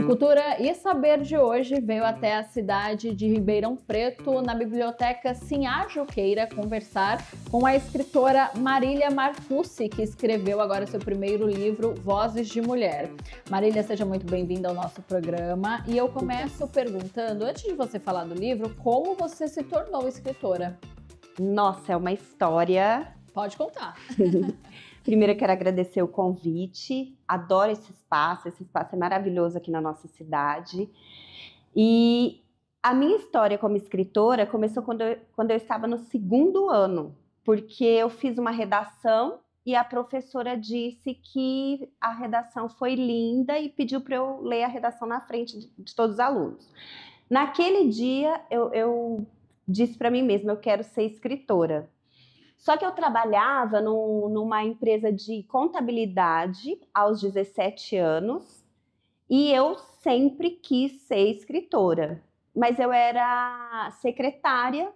Cultura e Saber de hoje veio até a cidade de Ribeirão Preto, na biblioteca Sinhá Juqueira, conversar com a escritora Marília Marcucci, que escreveu agora seu primeiro livro, Vozes de Mulher. Marília, seja muito bem-vinda ao nosso programa. E eu começo perguntando, antes de você falar do livro, como você se tornou escritora? Nossa, é uma história. Pode contar. Primeiro eu quero agradecer o convite, adoro esse espaço é maravilhoso aqui na nossa cidade. E a minha história como escritora começou quando eu estava no segundo ano, porque eu fiz uma redação e a professora disse que a redação foi linda e pediu para eu ler a redação na frente de todos os alunos. Naquele dia eu disse para mim mesma, eu quero ser escritora. Só que eu trabalhava numa empresa de contabilidade aos 17 anos e eu sempre quis ser escritora, mas eu era secretária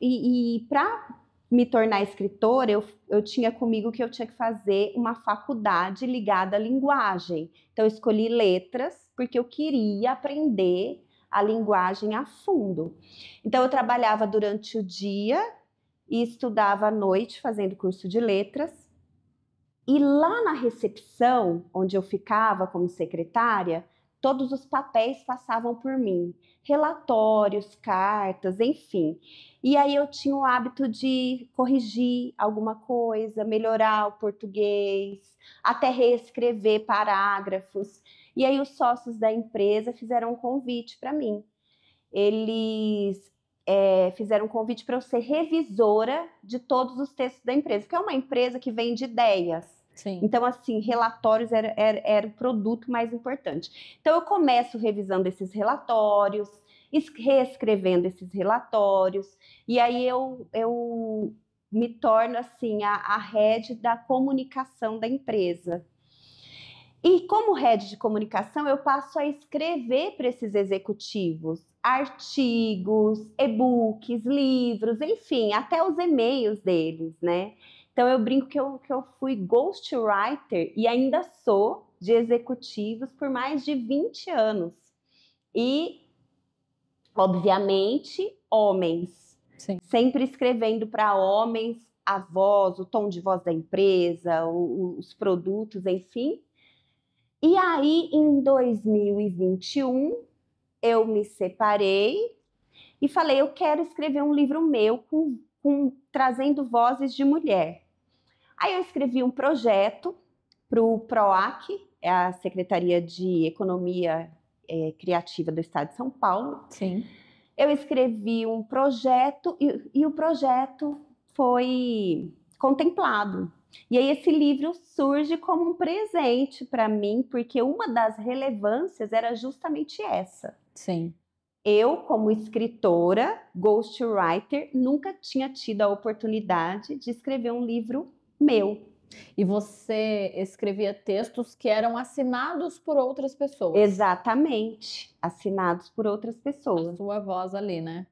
e para me tornar escritora eu tinha comigo que eu tinha que fazer uma faculdade ligada à linguagem. Então eu escolhi letras porque eu queria aprender a linguagem a fundo. Então eu trabalhava durante o dia e estudava à noite fazendo curso de letras. E lá na recepção, onde eu ficava como secretária, todos os papéis passavam por mim. Relatórios, cartas, enfim. E aí eu tinha o hábito de corrigir alguma coisa, melhorar o português, até reescrever parágrafos. E aí os sócios da empresa fizeram um convite para mim. Eles fizeram um convite para eu ser revisora de todos os textos da empresa, porque é uma empresa que vende ideias. Sim. Então, assim, relatórios era o produto mais importante. Então, eu começo revisando esses relatórios, reescrevendo esses relatórios, e aí eu me torno, assim, a head da comunicação da empresa. E como head de comunicação, eu passo a escrever para esses executivos artigos, e-books, livros, enfim, até os e-mails deles, né? Então eu brinco que eu fui ghostwriter e ainda sou de executivos por mais de 20 anos. E, obviamente, homens. Sim. Sempre escrevendo para homens a voz, o tom de voz da empresa, os produtos, enfim. E aí, em 2021, eu me separei e falei, eu quero escrever um livro meu trazendo vozes de mulher. Aí eu escrevi um projeto para o PROAC, é a Secretaria de Economia Criativa do Estado de São Paulo. Sim. Eu escrevi um projeto e o projeto foi contemplado. E aí esse livro surge como um presente para mim, porque uma das relevâncias era justamente essa. Sim. Eu, como escritora, ghostwriter, nunca tinha tido a oportunidade de escrever um livro meu. E você escrevia textos que eram assinados por outras pessoas. Exatamente, assinados por outras pessoas. A sua voz ali, né?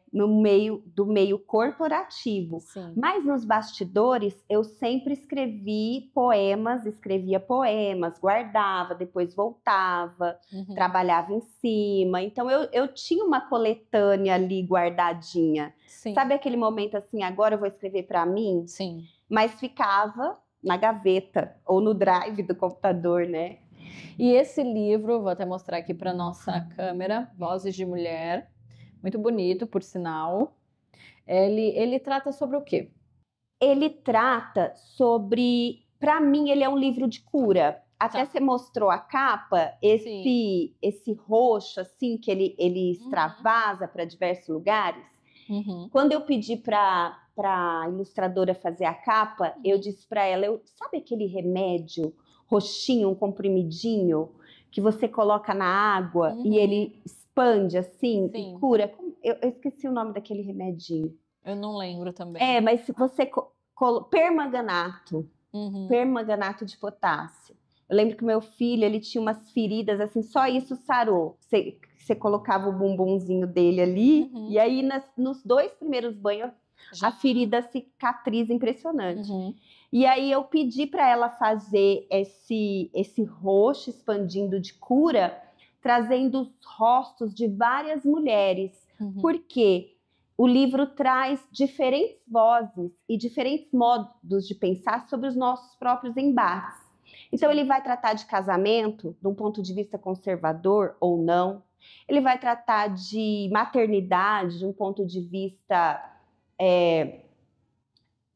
Do meio corporativo. Sim. Mas nos bastidores, eu sempre escrevia poemas, guardava, depois voltava, trabalhava em cima. Então, eu tinha uma coletânea ali guardadinha. Sim. Sabe aquele momento assim, agora eu vou escrever para mim? Sim. Mas ficava na gaveta ou no drive do computador, né? E esse livro, vou até mostrar aqui para nossa câmera, Vozes de Mulher, muito bonito, por sinal. Ele trata sobre o quê? Ele trata sobre, para mim, ele é um livro de cura. Até você mostrou a capa, esse roxo assim que ele extravasa para diversos lugares. Quando eu pedi para a ilustradora fazer a capa, eu disse para ela, sabe aquele remédio roxinho, um comprimidinho, que você coloca na água e ele expande assim e cura? Eu esqueci o nome daquele remedinho. Eu não lembro também. Mas se você... Permanganato. Permanganato de potássio. Eu lembro que meu filho, ele tinha umas feridas assim, só isso sarou. Você colocava o bumbumzinho dele ali, e aí nos 2 primeiros banhos a ferida cicatriza impressionante. E aí eu pedi para ela fazer esse roxo expandindo de cura, trazendo os rostos de várias mulheres. Por quê? O livro traz diferentes vozes e diferentes modos de pensar sobre os nossos próprios embates. Então ele vai tratar de casamento de um ponto de vista conservador ou não. Ele vai tratar de maternidade de um ponto de vista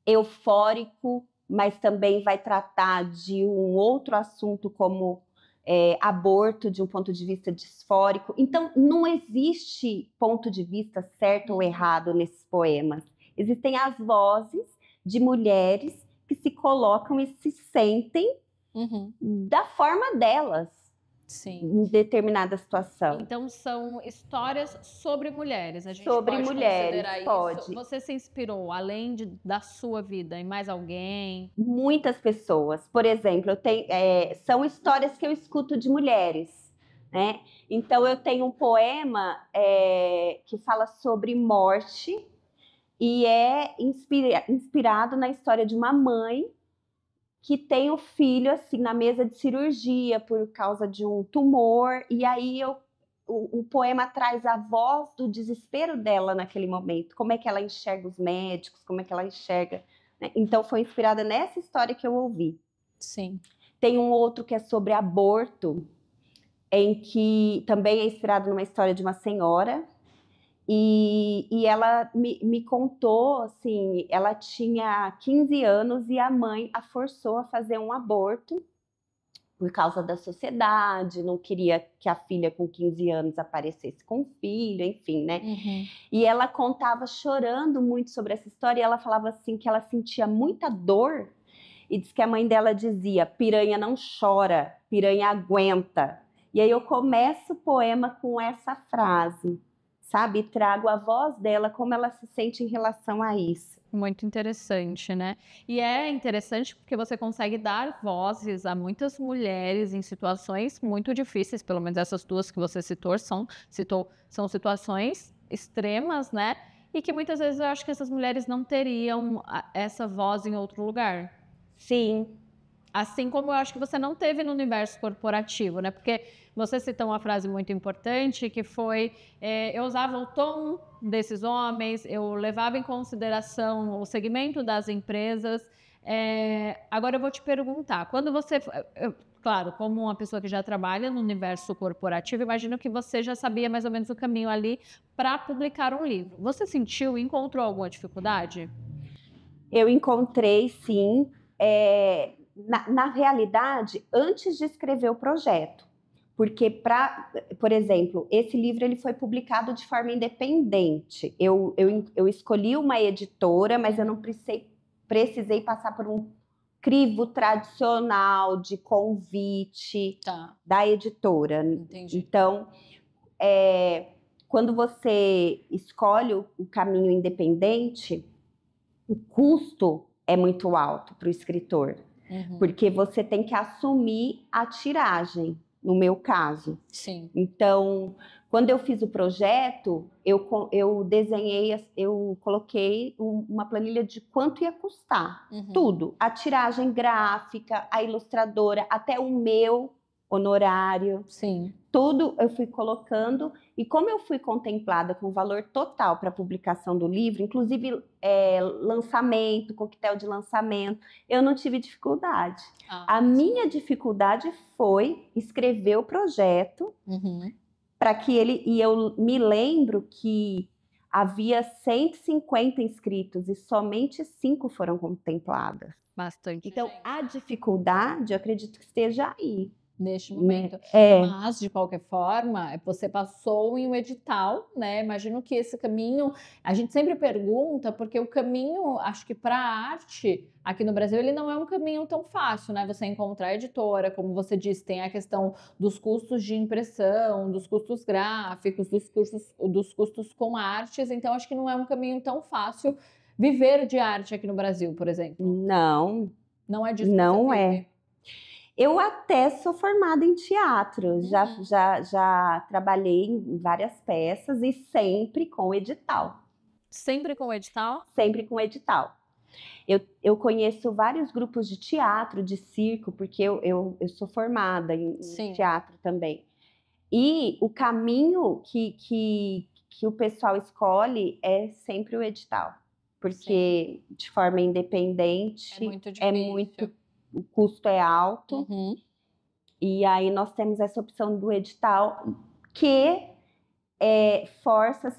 eufórico, mas também vai tratar de um outro assunto como aborto de um ponto de vista disfórico. Então, não existe ponto de vista certo ou errado nesses poemas. Existem as vozes de mulheres que se colocam e se sentem da forma delas. Sim. Em determinada situação. Então são histórias sobre mulheres. A gente sobre pode mulheres, considerar pode. isso. Você se inspirou, além da sua vida, em mais alguém? Muitas pessoas. Por exemplo, eu tenho, são histórias que eu escuto de mulheres, né? Então eu tenho um poema que fala sobre morte e é inspirado na história de uma mãe que tem o filho assim na mesa de cirurgia por causa de um tumor, e aí o poema traz a voz do desespero dela naquele momento, como é que ela enxerga os médicos, como é que ela enxerga, né? Então foi inspirada nessa história que eu ouvi. Sim. Tem um outro que é sobre aborto, em que também é inspirado numa história de uma senhora. E ela me contou, assim, ela tinha 15 anos e a mãe a forçou a fazer um aborto por causa da sociedade, não queria que a filha com 15 anos aparecesse com o filho, enfim, né? E ela contava chorando muito sobre essa história e ela falava assim que ela sentia muita dor e diz que a mãe dela dizia: piranha não chora, piranha aguenta. E aí eu começo o poema com essa frase, sabe? Trago a voz dela, como ela se sente em relação a isso. Muito interessante, né? E é interessante porque você consegue dar vozes a muitas mulheres em situações muito difíceis, pelo menos essas duas que você citou são situações extremas, né? E que muitas vezes eu acho que essas mulheres não teriam essa voz em outro lugar. Sim. Assim como eu acho que você não teve no universo corporativo, né? Porque você citou uma frase muito importante que foi: eu usava o tom desses homens, eu levava em consideração o segmento das empresas. Agora eu vou te perguntar, quando você... claro, como uma pessoa que já trabalha no universo corporativo, imagino que você já sabia mais ou menos o caminho ali para publicar um livro. Você sentiu e encontrou alguma dificuldade? Eu encontrei, sim. Na realidade, antes de escrever o projeto, porque, por exemplo, esse livro ele foi publicado de forma independente. Eu escolhi uma editora, mas eu não precisei passar por um crivo tradicional de convite da editora. Entendi. Então, quando você escolhe o caminho independente, o custo é muito alto para o escritor. Porque você tem que assumir a tiragem, no meu caso. Sim. Então, quando eu fiz o projeto, eu desenhei, eu coloquei uma planilha de quanto ia custar. Tudo. A tiragem gráfica, a ilustradora, até o meu honorário. Sim. Tudo eu fui colocando, e como eu fui contemplada com o valor total para a publicação do livro, inclusive lançamento, coquetel de lançamento, eu não tive dificuldade. A minha dificuldade foi escrever o projeto para que ele... E eu me lembro que havia 150 inscritos e somente 5 foram contempladas. Bastante. Então, a dificuldade, eu acredito que esteja aí. Neste momento. Mas, de qualquer forma, você passou em um edital, né? Imagino que esse caminho, a gente sempre pergunta, porque o caminho, acho que para a arte, aqui no Brasil, ele não é um caminho tão fácil, né? Você encontrar editora, como você disse, tem a questão dos custos de impressão, dos custos gráficos, dos custos com artes, então acho que não é um caminho tão fácil viver de arte aqui no Brasil, por exemplo. Não. Não é disso que não você é. vive. Eu até sou formada em teatro, já trabalhei em várias peças e sempre com edital. Sempre com o edital? Sempre com edital. Eu conheço vários grupos de teatro, de circo, porque eu sou formada em teatro também. E o caminho que o pessoal escolhe é sempre o edital. Porque de forma independente é muito o custo é alto. Uhum. E aí nós temos essa opção do edital que força,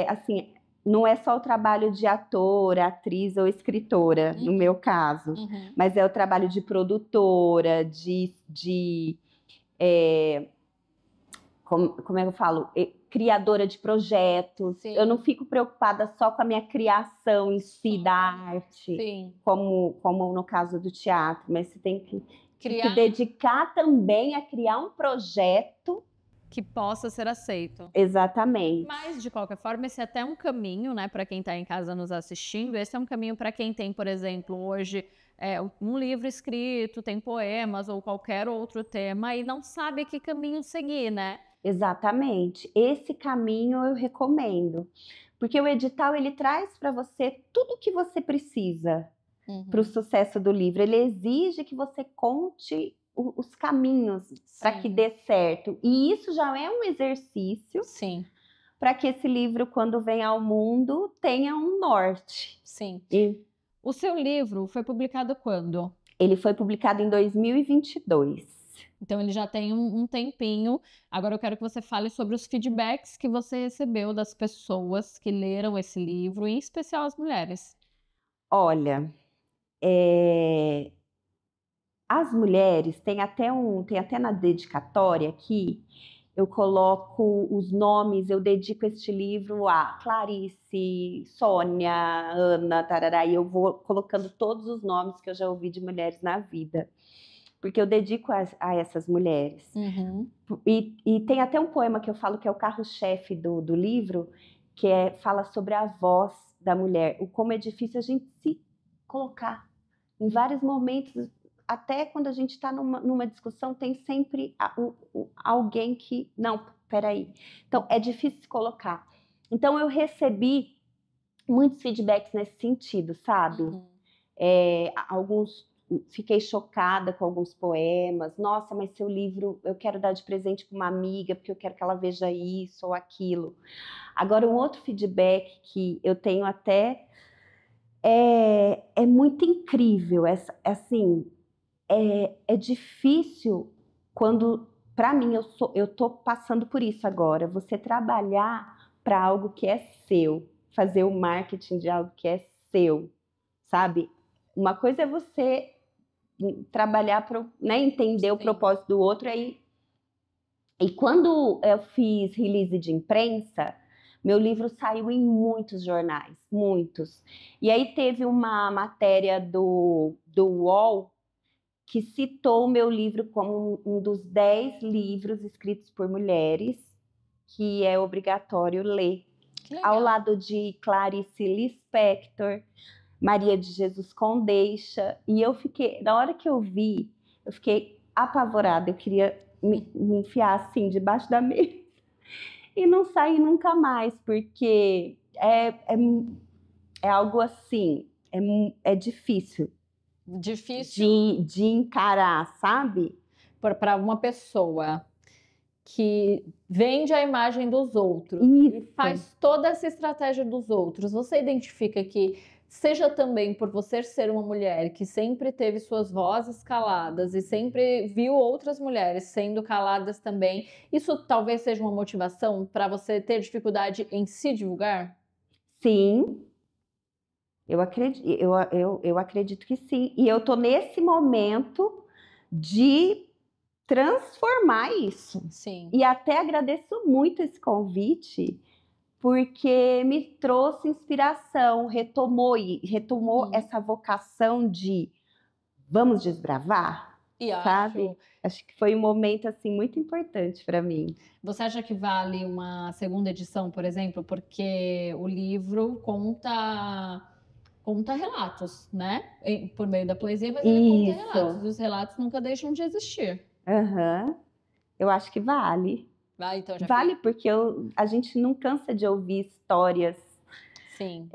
assim, não é só o trabalho de ator, atriz ou escritora, no meu caso, mas é o trabalho de produtora, como é que eu falo? Criadora de projetos. Sim. Eu não fico preocupada só com a minha criação em si da arte, como no caso do teatro, mas você tem que se dedicar também a criar um projeto que possa ser aceito. Exatamente. Mas, de qualquer forma, esse é até um caminho, né, para quem está em casa nos assistindo. Esse é um caminho para quem tem, por exemplo, hoje um livro escrito, tem poemas ou qualquer outro tema e não sabe que caminho seguir, né? Exatamente. Esse caminho eu recomendo. Porque o edital, ele traz para você tudo o que você precisa para o sucesso do livro. Ele exige que você conte os caminhos para que dê certo. E isso já é um exercício para que esse livro, quando vem ao mundo, tenha um norte. O seu livro foi publicado quando? Ele foi publicado em 2022. Então ele já tem um tempinho. Agora eu quero que você fale sobre os feedbacks que você recebeu das pessoas que leram esse livro, em especial as mulheres. Olha, as mulheres, tem até na dedicatória aqui, eu coloco os nomes, eu dedico este livro a Clarice, Sônia, Ana, tarará, e eu vou colocando todos os nomes que eu já ouvi de mulheres na vida, porque eu dedico a essas mulheres. E tem até um poema que eu falo que é o carro-chefe do livro, que fala sobre a voz da mulher, o como é difícil a gente se colocar. Em vários momentos, até quando a gente está numa discussão, tem sempre alguém que... Não, peraí. Então, é difícil se colocar. Então, eu recebi muitos feedbacks nesse sentido, sabe? Alguns... Fiquei chocada com alguns poemas. Nossa, mas seu livro eu quero dar de presente para uma amiga, porque eu quero que ela veja isso ou aquilo. Agora, um outro feedback que eu tenho até... É muito incrível. Assim, é difícil quando... Para mim, eu tô passando por isso agora. Você trabalhar para algo que é seu. Fazer o marketing de algo que é seu, sabe? Uma coisa é você trabalhar para, né, entender o propósito do outro. E quando eu fiz release de imprensa, meu livro saiu em muitos jornais, muitos. E aí teve uma matéria do UOL que citou o meu livro como um dos 10 livros escritos por mulheres que é obrigatório ler. Ao lado de Clarice Lispector, Maria de Jesus Condeixa. E eu fiquei, na hora que eu vi, eu fiquei apavorada. Eu queria me enfiar assim debaixo da mesa e não sair nunca mais, porque é algo assim, é difícil. De encarar, sabe? Para uma pessoa que vende a imagem dos outros e faz toda essa estratégia dos outros, você identifica que, seja também por você ser uma mulher que sempre teve suas vozes caladas e sempre viu outras mulheres sendo caladas também, isso talvez seja uma motivação para você ter dificuldade em se divulgar? Sim. Eu acredito que sim. E eu tô nesse momento de transformar isso. E até agradeço muito esse convite, porque me trouxe inspiração, retomou essa vocação de vamos desbravar, sabe? Acho que foi um momento assim muito importante para mim. Você acha que vale uma segunda edição, por exemplo, porque o livro conta relatos, né? Por meio da poesia, mas ele conta relatos. E os relatos nunca deixam de existir. Eu acho que vale. Então já vale porque a gente não cansa de ouvir histórias Sim,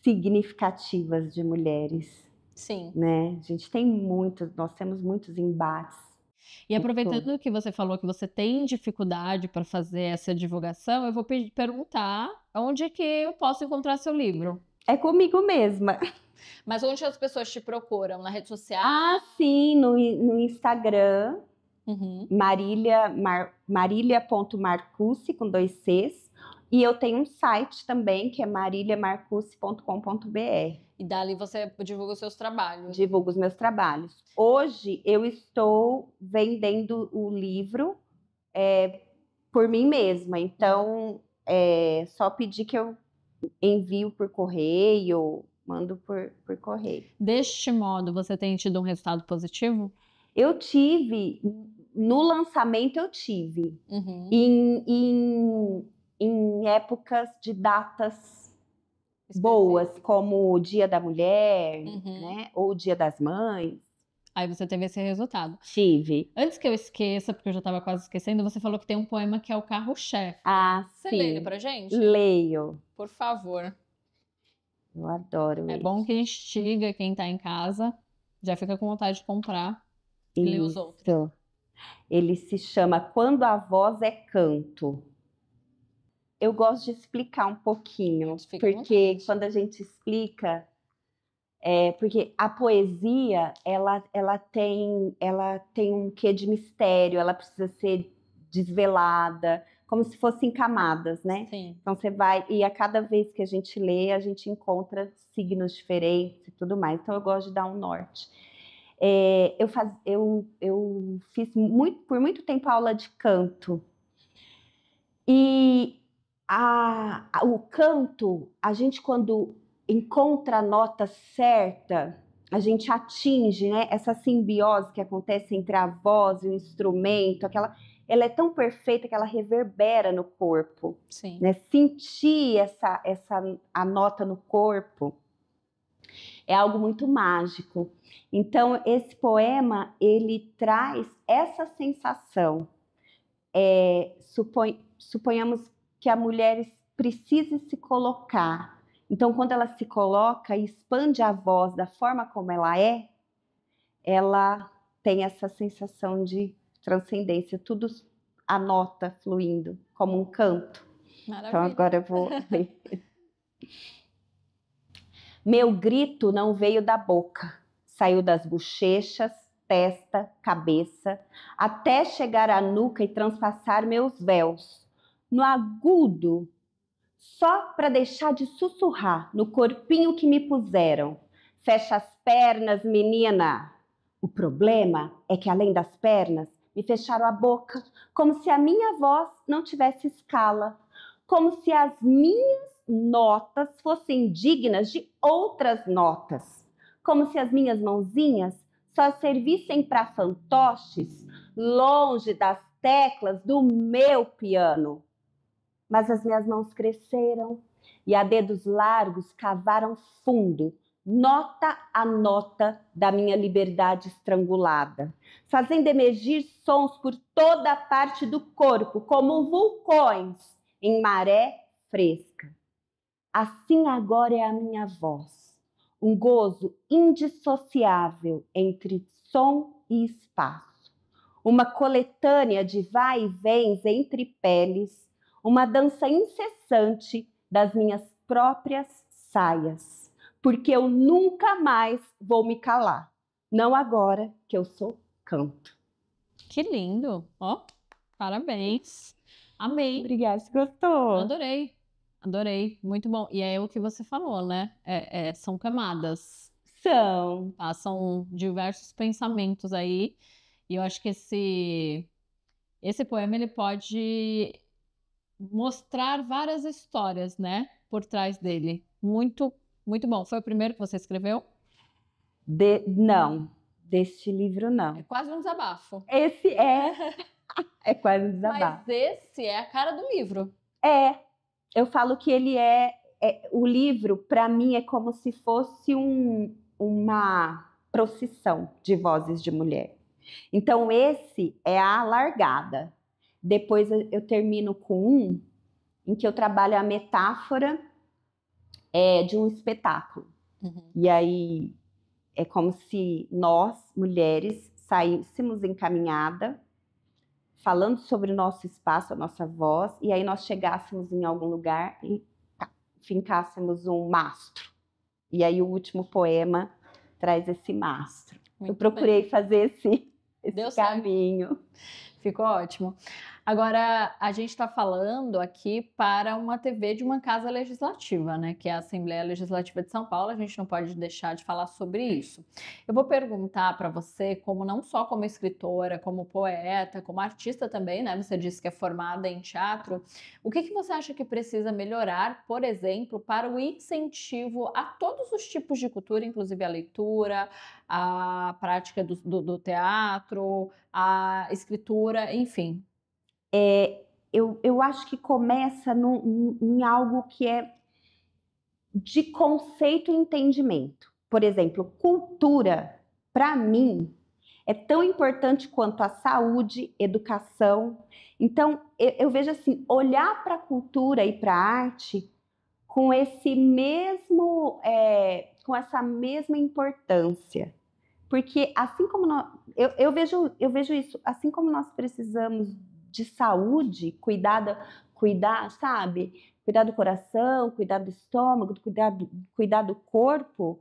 significativas de mulheres, sim. né? Nós temos muitos embates. E aproveitando que você falou que você tem dificuldade para fazer essa divulgação, eu vou perguntar onde é que eu posso encontrar seu livro. É comigo mesma. Mas onde as pessoas te procuram? Na rede social? Sim, no Instagram, Uhum. Marilia.marcucci, com 2 Cs. E eu tenho um site também, que é mariliamarcucci.com.br. E dali você divulga os seus trabalhos. Divulgo os meus trabalhos. Hoje eu estou vendendo o livro por mim mesma. Então, só pedir que eu envio por correio, mando por correio. Deste modo, você tem tido um resultado positivo? Eu tive, no lançamento eu tive, Uhum. em épocas de datas boas, como o Dia da Mulher, né? Ou o Dia das Mães. Aí você teve esse resultado. Tive. Antes que eu esqueça, porque eu já estava quase esquecendo, você falou que tem um poema que é o Carro-Chefe. Você Sim. lê ele pra gente? Leio. Por favor. Eu adoro É ele. bom que instiga quem tá em casa, já fica com vontade de comprar e ler os outros. Ele se chama Quando a Voz é Canto. Eu gosto de explicar um pouquinho, porque quando a gente explica, porque a poesia ela tem um quê de mistério, ela precisa ser desvelada, como se fossem camadas, né? Sim. Então você vai, e a cada vez que a gente lê, a gente encontra signos diferentes e tudo mais. Então eu gosto de dar um norte. Eu fiz por muito tempo aula de canto. E o canto, a gente quando encontra a nota certa, a gente atinge, né, essa simbiose que acontece entre a voz e o instrumento, ela é tão perfeita que ela reverbera no corpo. Sim. Né? Sentir a nota no corpo é algo muito mágico. Então, esse poema, ele traz essa sensação. Suponhamos que a mulher precise se colocar. Então, quando ela se coloca e expande a voz da forma como ela tem essa sensação de transcendência, tudo a nota fluindo como um canto. Maravilha. Então, agora eu vou ler. Meu grito não veio da boca, saiu das bochechas, testa, cabeça, até chegar à nuca e transpassar meus véus, no agudo, só para deixar de sussurrar no corpinho que me puseram. Fecha as pernas, menina. O problema é que, além das pernas, me fecharam a boca, como se a minha voz não tivesse escala, como se as minhas notas fossem dignas de outras notas, como se as minhas mãozinhas só servissem para fantoches longe das teclas do meu piano. Mas as minhas mãos cresceram e a dedos largos cavaram fundo, nota a nota da minha liberdade estrangulada, fazendo emergir sons por toda a parte do corpo, como vulcões em maré fresca. Assim agora é a minha voz, um gozo indissociável entre som e espaço, uma coletânea de vai e vens entre peles, uma dança incessante das minhas próprias saias, porque eu nunca mais vou me calar, não agora que eu sou canto. Que lindo! Ó, parabéns! Amei! Obrigada, você gostou? Adorei! Adorei, muito bom. E é o que você falou, né? São camadas. Passam diversos pensamentos aí. E eu acho que esse poema ele pode mostrar várias histórias, né? Por trás dele. Muito, muito bom. Foi o primeiro que você escreveu? Não, deste livro não. É quase um desabafo. Esse é quase um desabafo. Mas esse é a cara do livro. Eu falo que ele o livro, para mim, é como se fosse uma procissão de vozes de mulher. Então, esse é a largada. Depois eu termino com em que eu trabalho a metáfora de um espetáculo. Uhum. E aí é como se nós, mulheres, saíssemos encaminhada, falando sobre o nosso espaço, a nossa voz, e aí nós chegássemos em algum lugar e fincássemos um mastro. E aí o último poema traz esse mastro. Muito Eu procurei bem. fazer Deu esse certo. caminho. Ficou ótimo. Agora, a gente está falando aqui para uma TV de uma casa legislativa, né? Que é a Assembleia Legislativa de São Paulo. A gente não pode deixar de falar sobre isso. Eu vou perguntar para você, como não só como escritora, como poeta, como artista também, né? Você disse que é formada em teatro. O que você acha que precisa melhorar, por exemplo, para o incentivo a todos os tipos de cultura, inclusive a leitura, a prática do teatro, a escritura, enfim? Eu acho que começa em algo que é de conceito e entendimento. Por exemplo, cultura, para mim, é tão importante quanto a saúde, educação. Então, eu vejo assim, olhar para a cultura e para a arte com esse mesmo, com essa mesma importância. Porque assim como eu vejo isso, assim como nós precisamos de saúde, cuidar, sabe? Cuidar do coração, cuidar do estômago, cuidar do corpo,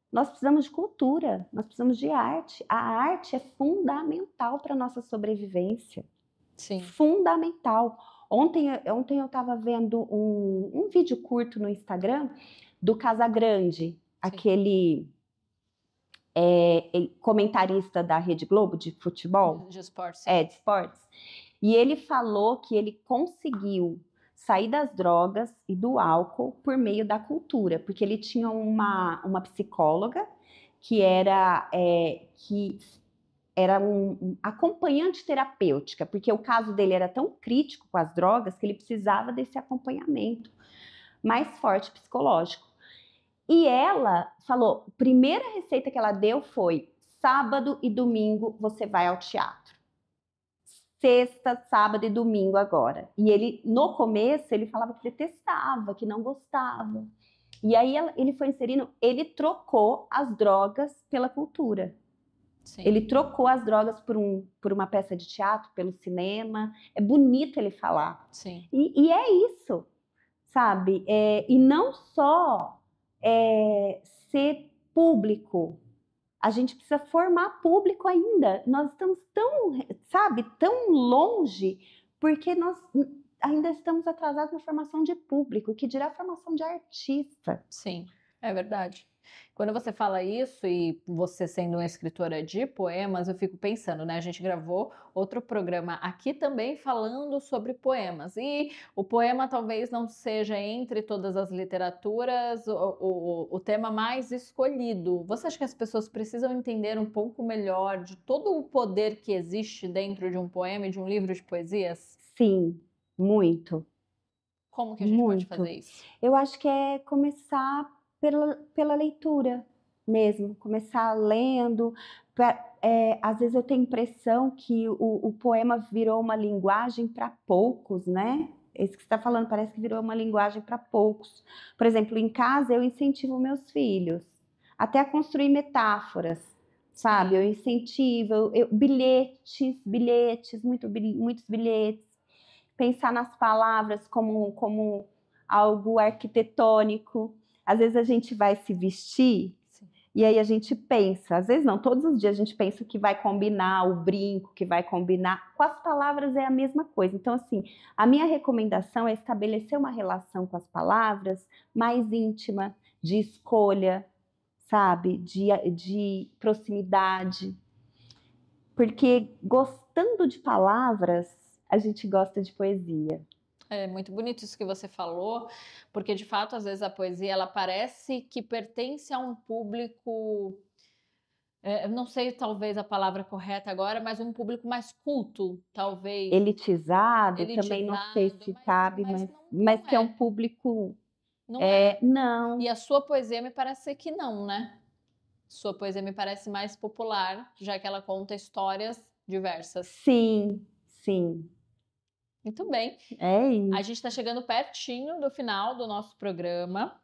nós precisamos de cultura, nós precisamos de arte. A arte é fundamental para a nossa sobrevivência. Sim. Fundamental. Ontem eu estava vendo um vídeo curto no Instagram do Casagrande, aquele comentarista da Rede Globo de futebol. De esportes. De esportes. E ele falou que ele conseguiu sair das drogas e do álcool por meio da cultura, porque ele tinha uma psicóloga que era um acompanhante terapêutica, porque o caso dele era tão crítico com as drogas que ele precisava desse acompanhamento mais forte psicológico. E ela falou, a primeira receita que ela deu foi: sábado e domingo você vai ao teatro. Sexta, sábado e domingo agora. E ele, no começo, ele falava que detestava, que não gostava. E aí ele foi inserindo, ele trocou as drogas pela cultura. Sim. Ele trocou as drogas por uma peça de teatro, pelo cinema. É bonito ele falar. Sim. E é isso, sabe? E não só ser público. A gente precisa formar público ainda. Nós estamos tão longe, porque nós ainda estamos atrasados na formação de público, que dirá a formação de artista. Sim, é verdade. Quando você fala isso, e você sendo uma escritora de poemas, eu fico pensando, né? A gente gravou outro programa aqui também falando sobre poemas. E o poema talvez não seja, entre todas as literaturas, o tema mais escolhido. Você acha que as pessoas precisam entender um pouco melhor de todo o poder que existe dentro de um poema e de um livro de poesias? Sim, muito. Como que a gente pode fazer isso? Eu acho que é começar pela leitura mesmo, começar lendo. Às vezes eu tenho a impressão que o poema virou uma linguagem para poucos, né? Isso que você está falando parece que virou uma linguagem para poucos. Por exemplo, em casa eu incentivo meus filhos até a construir metáforas, sabe? Eu incentivo, bilhetes, muitos bilhetes. Pensar nas palavras como algo arquitetônico. Às vezes a gente vai se vestir, sim, e aí a gente pensa, às vezes não, todos os dias a gente pensa que vai combinar o brinco, que vai combinar. Com as palavras é a mesma coisa. Então, assim, a minha recomendação é estabelecer uma relação com as palavras mais íntima, de escolha, sabe? De proximidade. Porque gostando de palavras, a gente gosta de poesia. É muito bonito isso que você falou, porque de fato, às vezes a poesia ela parece que pertence a um público, não sei talvez a palavra correta agora, mas um público mais culto, talvez. Elitizado, também não sei se cabe, mas que é um público... Não é. Não. E a sua poesia me parece que não, né? Sua poesia me parece mais popular, já que ela conta histórias diversas. Sim, sim. Muito bem. É isso. A gente está chegando pertinho do final do nosso programa.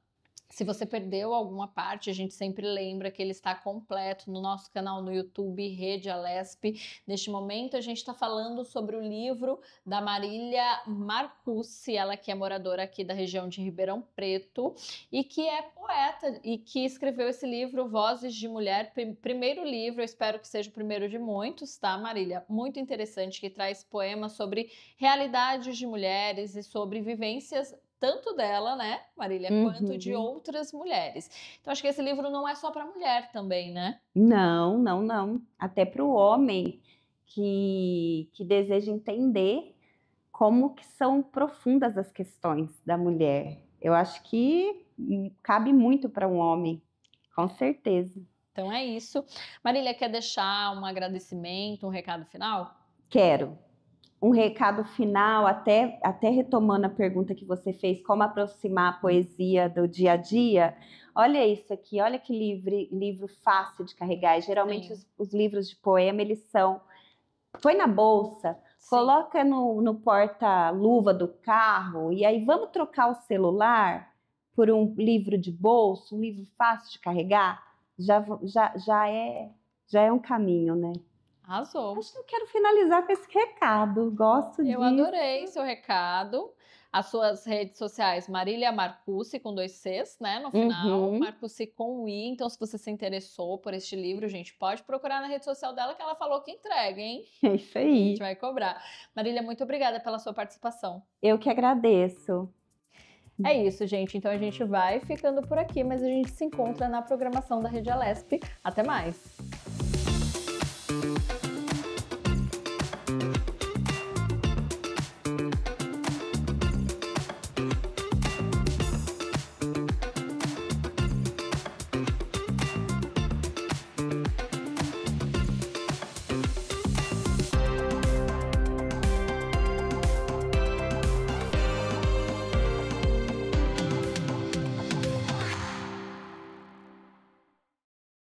Se você perdeu alguma parte, a gente sempre lembra que ele está completo no nosso canal no YouTube, Rede Alesp. Neste momento, a gente está falando sobre o livro da Marília Marcucci, ela que é moradora aqui da região de Ribeirão Preto e que é poeta e que escreveu esse livro, Vozes de Mulher, primeiro livro, eu espero que seja o primeiro de muitos, tá, Marília? Muito interessante, que traz poemas sobre realidades de mulheres e sobre vivências tanto dela, né, Marília, quanto de outras mulheres. Então, acho que esse livro não é só para mulher também, né? Não, não, não. Até para o homem que deseja entender como que são profundas as questões da mulher. Eu acho que cabe muito para um homem, com certeza. Então é isso. Marília, quer deixar um agradecimento, um recado final? Quero. Um recado final, até retomando a pergunta que você fez, como aproximar a poesia do dia a dia. Olha isso aqui, olha que livro fácil de carregar. E geralmente os livros de poema, eles são... Põe na bolsa, sim, coloca no porta-luva do carro, e aí vamos trocar o celular por um livro de bolso, um livro fácil de carregar? Já é um caminho, né? Arrasou. Acho que eu quero finalizar com esse recado. Gosto disso. Eu adorei seu recado. As suas redes sociais, Marília Marcucci, com 2 Cs, né, no final, Marcucci com um I. Então, se você se interessou por este livro, gente, pode procurar na rede social dela, que ela falou que entrega, hein? É isso aí. A gente vai cobrar. Marília, muito obrigada pela sua participação. Eu que agradeço. É isso, gente. Então, a gente vai ficando por aqui, mas a gente se encontra na programação da Rede Alesp. Até mais!